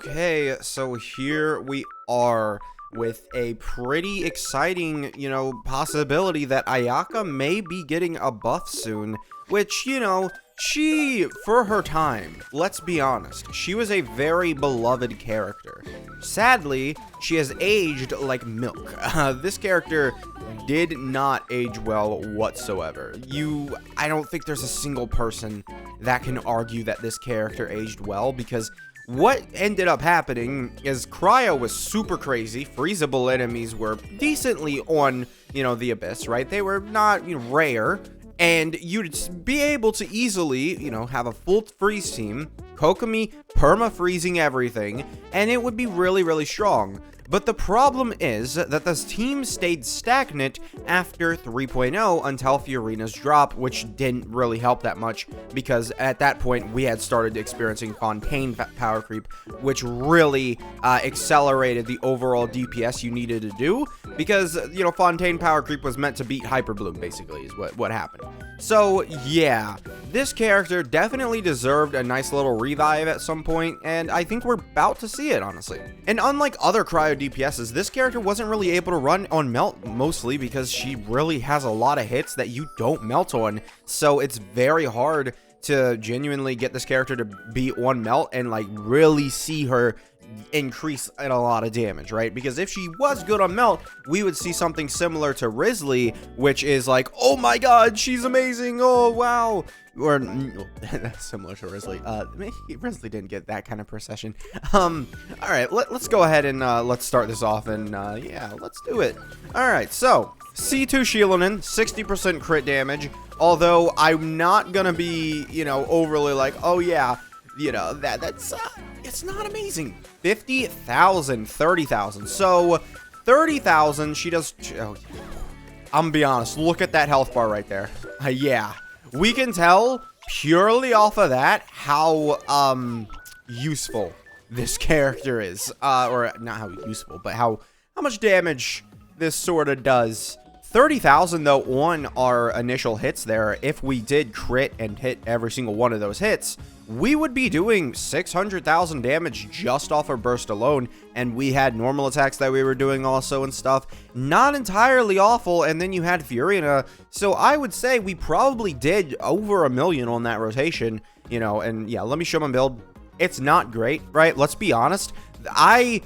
Okay, so here we are with a pretty exciting, possibility that Ayaka may be getting a buff soon, which, she, for her time, let's be honest, she was a very beloved character. Sadly, she has aged like milk. This character did not age well whatsoever. I don't think there's a single person that can argue that this character aged well, because what ended up happening is Cryo was super crazy. Freezable enemies were decently on, the Abyss, right? They were not rare, and you'd be able to easily, have a full freeze team, Kokomi perma-freezing everything, and it would be really, really strong. But the problem is that this team stayed stagnant after 3.0 until Fiorina's drop, which didn't really help that much because at that point we had started experiencing Fontaine power creep, which really accelerated the overall DPS you needed to do because, Fontaine power creep was meant to beat Hyper Bloom, basically, is what happened. So, yeah, this character definitely deserved a nice little revive at some point, and I think we're about to see it, honestly. And unlike other Cryo DPSs, this character wasn't really able to run on melt, mostly because she really has a lot of hits that you don't melt on, so it's very hard to genuinely get this character to be on melt and really see her increase in a lot of damage, right? Because if she was good on melt, we would see something similar to Risley, which is like, oh my god, she's amazing, oh wow. Or that's similar to Risley. Risley didn't get that kind of procession. All right, let's go ahead and let's start this off, and yeah, let's do it. All right, so C2 Shieldin, 60% crit damage. Although I'm not gonna be, overly like, oh yeah, that's it's not amazing. 50,000, 30,000. So 30,000, she does. Oh, I'm gonna be honest. Look at that health bar right there. Yeah. We can tell purely off of that how useful this character is, or not how useful, but how much damage this sort of does. 30,000 though on our initial hits there. If we did crit and hit every single one of those hits, we would be doing 600,000 damage just off our burst alone, and we had normal attacks that we were doing also and stuff. Not entirely awful, and then you had Fiorina, so I would say we probably did over 1 million on that rotation, and yeah, let me show my build. It's not great, right? Let's be honest. I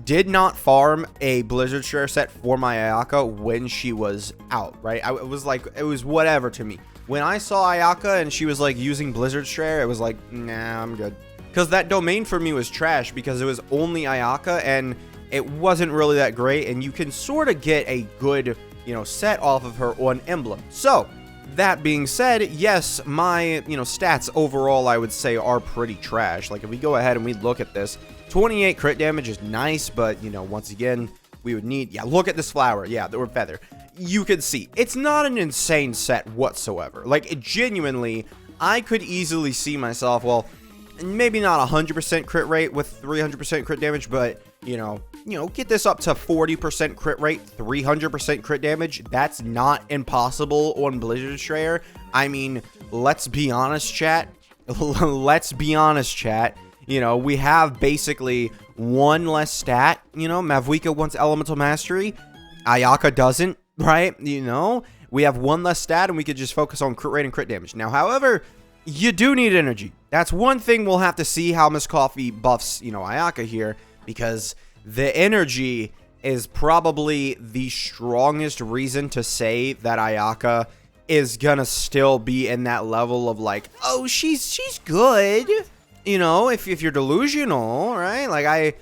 did not farm a Blizzard Share set for my Ayaka when she was out, right? It was whatever to me. When I saw Ayaka and she was using Blizzard Share, it was like, nah, I'm good. Because that domain for me was trash because it was only Ayaka and it wasn't really that great, and you can sort of get a good, set off of her on Emblem. So, that being said, yes, my, stats overall, I would say, are pretty trash. Like, if we go ahead and we look at this, 28 crit damage is nice, but, once again, we would need, yeah, look at this flower, yeah, or feather. You can see, it's not an insane set whatsoever. Genuinely, I could easily see myself, well, maybe not 100% crit rate with 300% crit damage, but, get this up to 40% crit rate, 300% crit damage. That's not impossible on Blizzard Share. I mean, let's be honest, chat. Let's be honest, chat. We have basically one less stat. Mavuika wants Elemental Mastery. Ayaka doesn't, right? We have one less stat and we could just focus on crit rate and crit damage. Now, however, you do need energy. That's one thing we'll have to see how Miss Coffee buffs, Ayaka here, because the energy is probably the strongest reason to say that Ayaka is gonna still be in that level of oh, she's good. If you're delusional, right?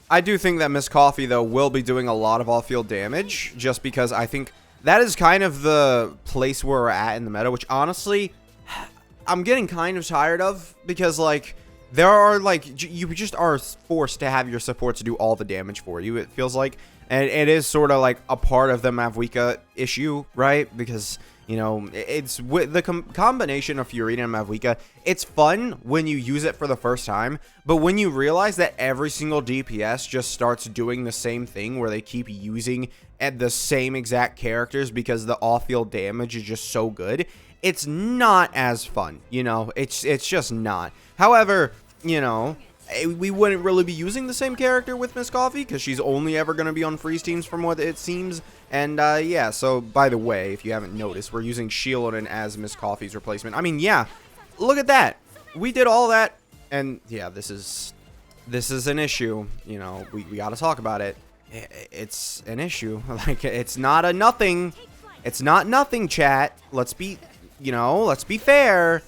I do think that Miss Coffee, though, will be doing a lot of off-field damage, just because I think that is kind of the place where we're at in the meta, which, honestly, I'm getting kind of tired of, because, there are, you just are forced to have your supports do all the damage for you, it feels like, and it is sort of, a part of the Mavuika issue, right? Because it's with the combination of Fiorina and Mavuika. It's fun when you use it for the first time, but when you realize that every single DPS just starts doing the same thing where they keep using the same exact characters because the off-field damage is just so good, it's not as fun. It's just not. However, we wouldn't really be using the same character with Miss Coffee because she's only ever going to be on freeze teams from what it seems. And yeah, so by the way, if you haven't noticed, we're using Shieldon as Miss Coffee's replacement. I mean, yeah, look at that. We did all that. And yeah, this is an issue. You know, we got to talk about it. It's an issue. Like, it's not a nothing. It's not nothing, chat. Let's be fair.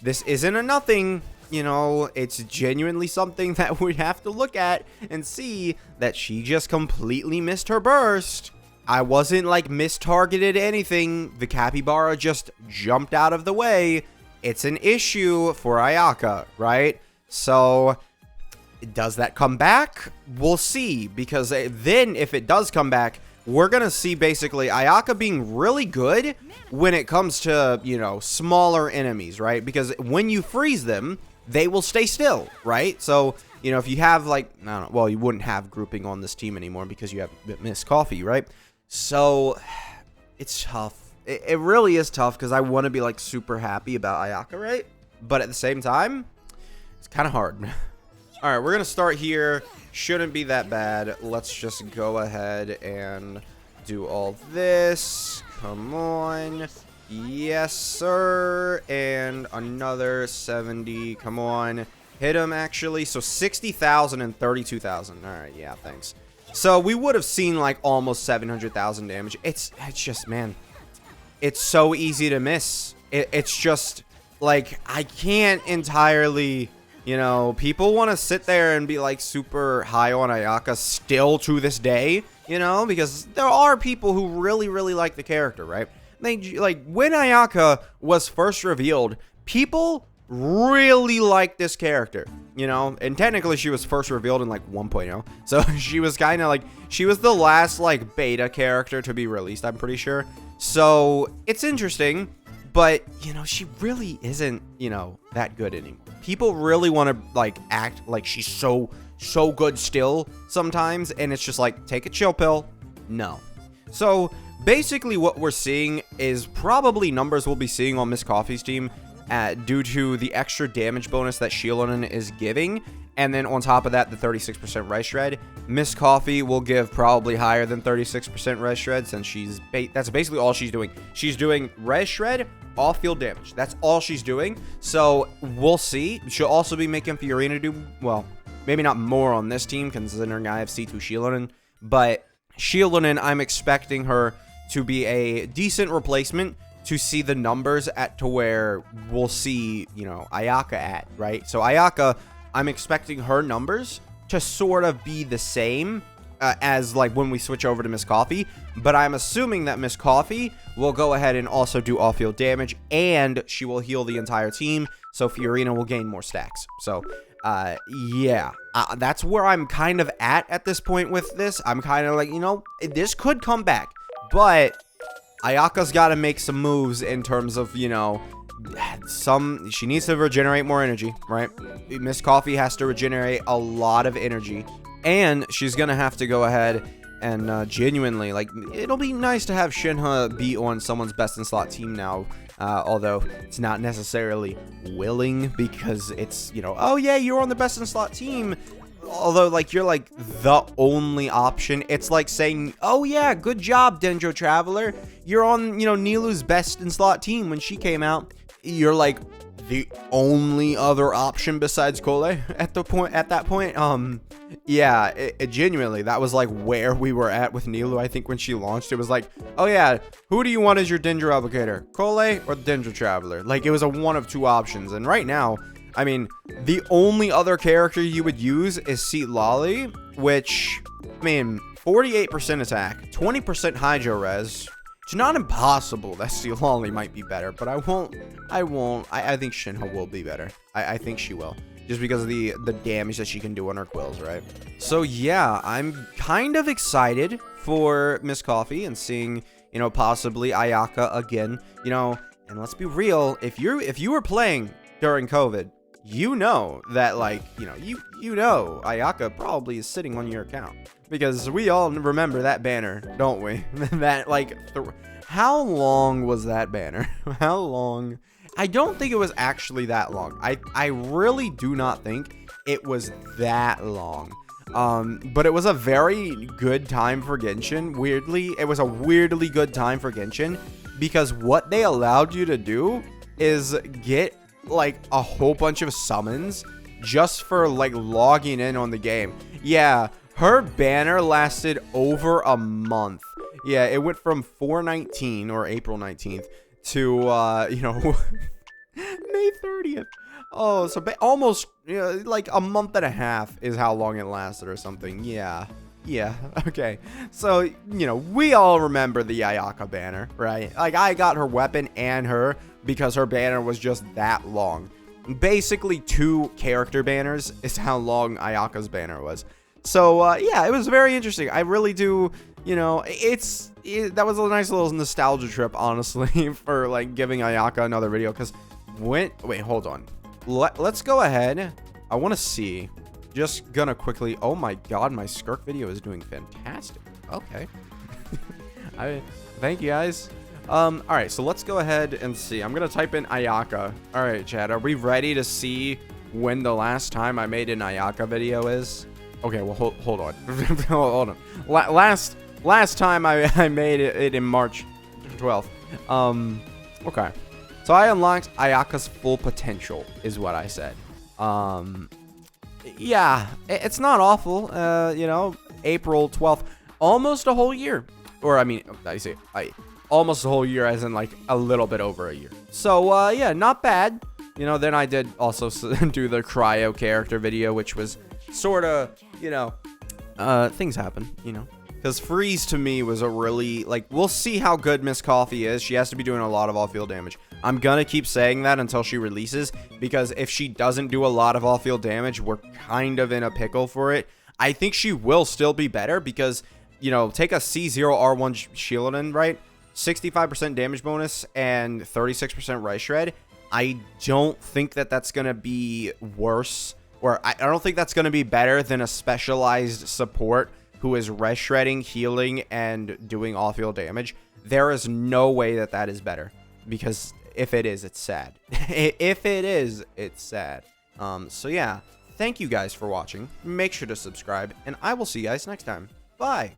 This isn't a nothing. You know, it's genuinely something that we have to look at and see that she just completely missed her burst. I wasn't like mistargeted anything. The capybara just jumped out of the way. It's an issue for Ayaka, right? So does that come back? We'll see, because then if it does come back, we're going to see basically Ayaka being really good when it comes to, you know, smaller enemies, right? Because when you freeze them, they will stay still, right? So, you know, if you have like, I don't know, well, you wouldn't have grouping on this team anymore because you have Miss Coffee, right? So it's tough. It really is tough because I want to be like super happy about Ayaka, right? But at the same time, it's kind of hard. All right, we're going to start here. Shouldn't be that bad. Let's just go ahead and do all this. Come on. Yes, sir. And another 70. Come on. Hit him, actually. So 60,000 and 32,000. All right, yeah, thanks. So we would have seen like almost 700,000 damage. It's just, man, it's so easy to miss. It's just like, I can't entirely, you know, people want to sit there and be like super high on Ayaka still to this day, you know, because there are people who really, really like the character, right? They like, when Ayaka was first revealed, people really liked this character, you know, and technically she was first revealed in like 1.0, so she was kind of like, she was the last like beta character to be released, I'm pretty sure. So it's interesting, but you know, she really isn't, you know, that good anymore. People really want to like act like she's so good still sometimes, and it's just like, take a chill pill. No. So basically what we're seeing is probably numbers we'll be seeing on Miss Coffee's team due to the extra damage bonus that Shieldon is giving, and then on top of that, the 36% res shred. Miss Coffee will give probably higher than 36% res shred, since that's basically all she's doing. She's doing res shred, off-field damage. That's all she's doing. So we'll see. She'll also be making Fiorina do, well, maybe not more on this team, considering I have C2 Shieldon, but Shieldon, I'm expecting her to be a decent replacement to see the numbers at to where we'll see, you know, Ayaka at, right? So Ayaka, I'm expecting her numbers to sort of be the same as like when we switch over to Miss Coffee, but I'm assuming that Miss Coffee will go ahead and also do off-field damage, and she will heal the entire team, so Fiorina will gain more stacks. So yeah, that's where I'm kind of at this point with this. I'm kind of like, you know, this could come back, but Ayaka's got to make some moves in terms of, you know, she needs to regenerate more energy, right? Miss Coffee has to regenerate a lot of energy, and she's going to have to go ahead and genuinely, like, it'll be nice to have Shinha be on someone's best in slot team now, although it's not necessarily willing, because it's, you know, oh yeah, you're on the best in slot team, although like you're like the only option. It's like saying, oh yeah, good job, Dendro Traveler, you're on, you know, Nilou's best in slot team when she came out. You're like the only other option besides Cole at that point. Yeah, it genuinely, that was like where we were at with Nilou. I think when she launched, it was like, oh yeah, who do you want as your Dendro Applicator, Cole or Dendro Traveler? Like, it was a one of two options, and right now, I mean, the only other character you would use is Seat Lolly, which, I mean, 48% attack, 20% Hydro Res. It's not impossible that Seat Lolly might be better, but I won't. I think Shinha will be better. I think she will, just because of the damage that she can do on her quills, right? So yeah, I'm kind of excited for Miss Coffee and seeing, you know, possibly Ayaka again, you know. And let's be real, if you were playing during COVID, you know that, like, you know Ayaka probably is sitting on your account, because we all remember that banner, don't we? That, like, how long was that banner? How long? I don't think it was actually that long. I really do not think it was that long. But it was a very good time for Genshin. Weirdly, it was a weirdly good time for Genshin because what they allowed you to do is get like a whole bunch of summons just for like logging in on the game. Yeah, her banner lasted over a month. Yeah, it went from 4/19 or April 19th to you know, May 30th. Oh, so almost, you know, like a month and a half is how long it lasted or something. Yeah. Okay. So, you know, we all remember the Ayaka banner, right? Like, I got her weapon and her because her banner was just that long. Basically, 2 character banners is how long Ayaka's banner was. So, yeah, it was very interesting. I really do, you know, that was a nice little nostalgia trip, honestly, for, like, giving Ayaka another video. Because wait, hold on. Let's go ahead. I want to see. Just gonna quickly. Oh my god, my Skirk video is doing fantastic. Okay. Thank you guys. All right, so let's go ahead and see. I'm gonna type in Ayaka. All right, Chad, are we ready to see when the last time I made an Ayaka video is? Okay, well hold on. Hold on. Last time I made it in March 12th. Okay. So I unlocked Ayaka's full potential, is what I said. Yeah, it's not awful. You know, April 12th, almost a whole year. Or, I mean, almost a whole year as in, like, a little bit over a year. So, yeah, not bad. You know, then I did also do the cryo character video, which was sort of, you know, things happen, you know. Because Freeze, to me, was a really, like, we'll see how good Miss Coffee is. She has to be doing a lot of off-field damage. I'm going to keep saying that until she releases, because if she doesn't do a lot of off-field damage, we're kind of in a pickle for it. I think she will still be better because, you know, take a C0R1 Shieldon, right? 65% damage bonus and 36% Rise Shred. I don't think that that's going to be worse, or I don't think that's going to be better than a specialized support who is res shredding, healing, and doing off-field damage. There is no way that that is better, because if it is, it's sad. If it is, it's sad. So yeah, thank you guys for watching. Make sure to subscribe, and I will see you guys next time. Bye.